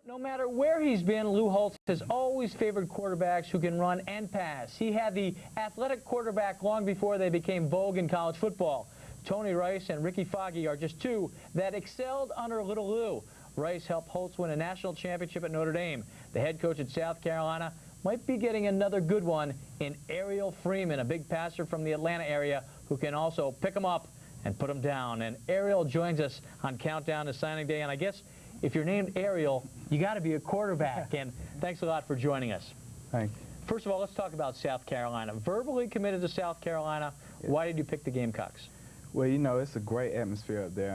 No matter where he's been, Lou Holtz has always favored quarterbacks who can run and pass. He had the athletic quarterback long before they became vogue in college football. Tony Rice and Ricky Foggy are just two that excelled under Little Lou. Rice helped Holtz win a national championship at Notre Dame. The head coach at South Carolina might be getting another good one in Aryhel Freeman, a big passer from the Atlanta area who can also pick him up and put him down. And Aryhel joins us on Countdown to Signing Day, and I guess if you're named Aryhel, you got to be a quarterback. And thanks a lot for joining us. Thank you. First of all, let's talk about South Carolina. Verbally committed to South Carolina. Yeah. Why did you pick the Gamecocks? Well, you know, it's a great atmosphere up there.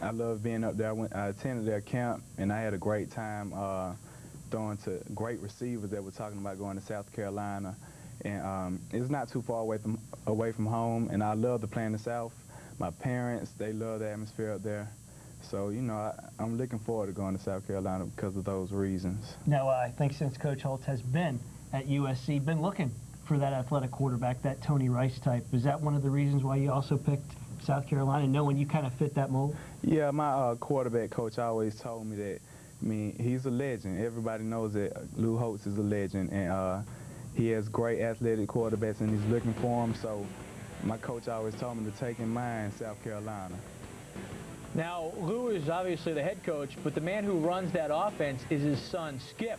I love being up there. I attended their camp, and I had a great time throwing to great receivers that were talking about going to South Carolina. And it's not too far away from home, and I love to play in the South. My parents, they love the atmosphere up there. So, you know, I'm looking forward to going to South Carolina because of those reasons. Now, I think since Coach Holtz has been at USC, been looking for that athletic quarterback, that Tony Rice type, is that one of the reasons why you also picked South Carolina, knowing you kind of fit that mold? Yeah, my quarterback coach always told me that, I mean, he's a legend. Everybody knows that Lou Holtz is a legend, and he has great athletic quarterbacks, and he's looking for them. So my coach always told me to take in mind South Carolina. Now, Lou is obviously the head coach, but the man who runs that offense is his son, Skip.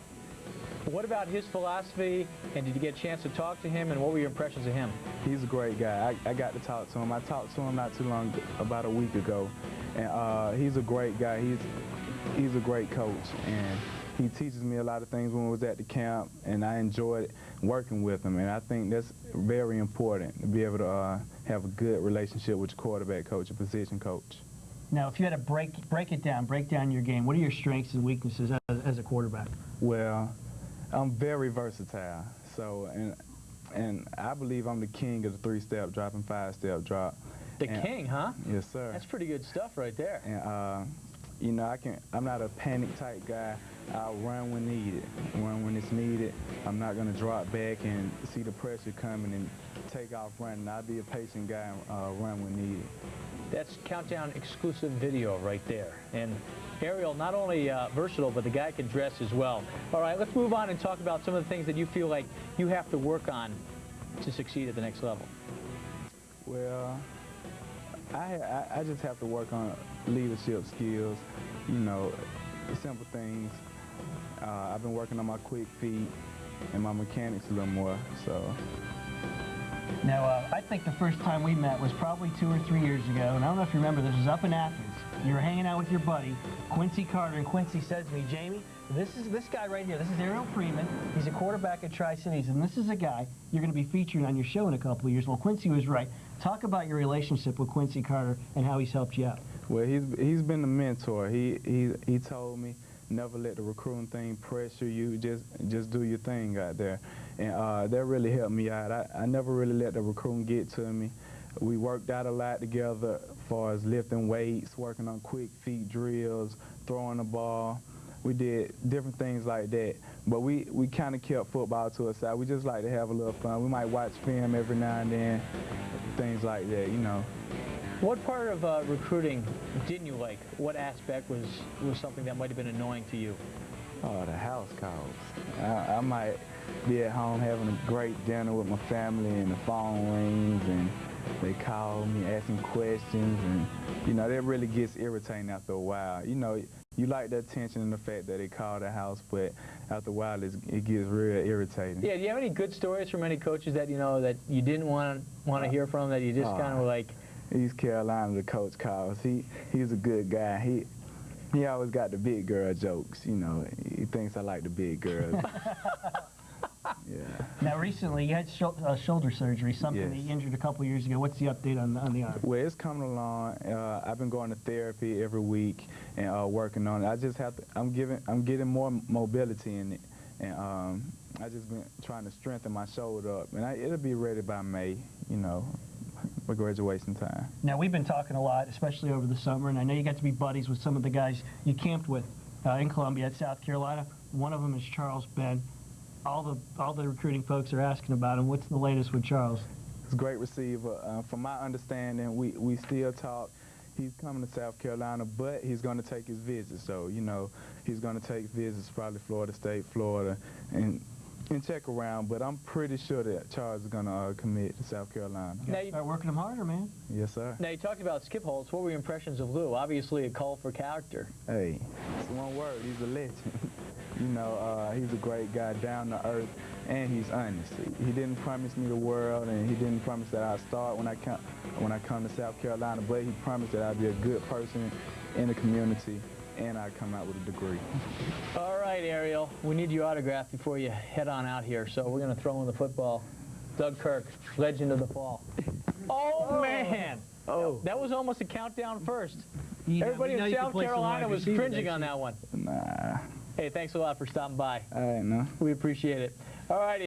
What about his philosophy, and did you get a chance to talk to him, and what were your impressions of him? He's a great guy. I got to talk to him. I talked to him not too long, about a week ago, and he's a great guy. He's a great coach, and he teaches me a lot of things when we was at the camp, and I enjoyed working with him, and I think that's very important, to be able to have a good relationship with your quarterback coach, a position coach. Now, if you had to break down your game, what are your strengths and weaknesses as a quarterback? Well, I'm very versatile. So, and I believe I'm the king of the 3-step drop and 5-step drop. The king, huh? Yes, sir. That's pretty good stuff right there. And you know, I'm not a panic type guy. I'll run when needed, run when it's needed. I'm not going to drop back and see the pressure coming and take off running. I'll be a patient guy and run when needed. That's Countdown exclusive video right there. And Aryhel, not only versatile, but the guy can dress as well. All right, let's move on and talk about some of the things that you feel like you have to work on to succeed at the next level. Well, I just have to work on leadership skills, you know, simple things. I've been working on my quick feet and my mechanics a little more, so. Now, I think the first time we met was probably 2 or 3 years ago, and I don't know if you remember, this was up in Athens. You were hanging out with your buddy, Quincy Carter, and Quincy said to me, Jamie, this guy right here, this is Aryhel Freeman. He's a quarterback at Tri-Cities, and this is a guy you're going to be featuring on your show in a couple of years. Well, Quincy was right. Talk about your relationship with Quincy Carter and how he's helped you out. Well, he's been a mentor. He told me, never let the recruiting thing pressure you. Just do your thing out there, and that really helped me out. I never really let the recruiting get to me. We worked out a lot together, as far as lifting weights, working on quick feet drills, throwing the ball. We did different things like that, but we kind of kept football to us side. We just like to have a little fun. We might watch film every now and then, things like that, you know. What part of recruiting didn't you like? What aspect was something that might have been annoying to you? Oh, the house calls. I might be at home having a great dinner with my family, and the phone rings, and they call me asking questions, and, you know, that really gets irritating after a while. You know, you like the attention and the fact that they call the house, but after a while it gets real irritating. Yeah, do you have any good stories from any coaches that, you know, that you didn't want to hear from, that you just kind of like... East Carolina, the coach calls. He's a good guy. He always got the big girl jokes, you know. He thinks I like the big girls. Yeah. Now, recently you had shoulder surgery, something that you injured a couple years ago. What's the update on the arm? Well, it's coming along. I've been going to therapy every week and working on it. I just have to. I'm getting more mobility in it, and I just been trying to strengthen my shoulder up, and it'll be ready by May, you know, for graduation time. Now, we've been talking a lot, especially over the summer, and I know you got to be buddies with some of the guys you camped with in Columbia at South Carolina. One of them is Charles Ben. All the recruiting folks are asking about him. What's the latest with Charles? He's a great receiver. From my understanding, we still talk. he's coming to South Carolina, but he's going to take his visits. So, you know, he's going to take visits, probably Florida State, Florida, and check around. But I'm pretty sure that Charles is going to commit to South Carolina. You gotta start working him harder, man. Yes, sir. Now, you talked about Skip Holtz. What were your impressions of Lou? Obviously a colorful character. Hey, it's one word. He's a legend. You know, he's a great guy, down to earth, and he's honest. He didn't promise me the world, and he didn't promise that I'd start when I come to South Carolina, but he promised that I'd be a good person in the community, and I'd come out with a degree. All right, Aryhel, we need your autograph before you head on out here, so we're going to throw in the football. Doug Kirk, legend of the fall. Oh, man! Oh. That was almost a countdown first. You know, Everybody we know in you can South play some Carolina wide was receiver cringing next on year. that one. Nah. Hey, thanks a lot for stopping by. All right, no. We appreciate it. All righty.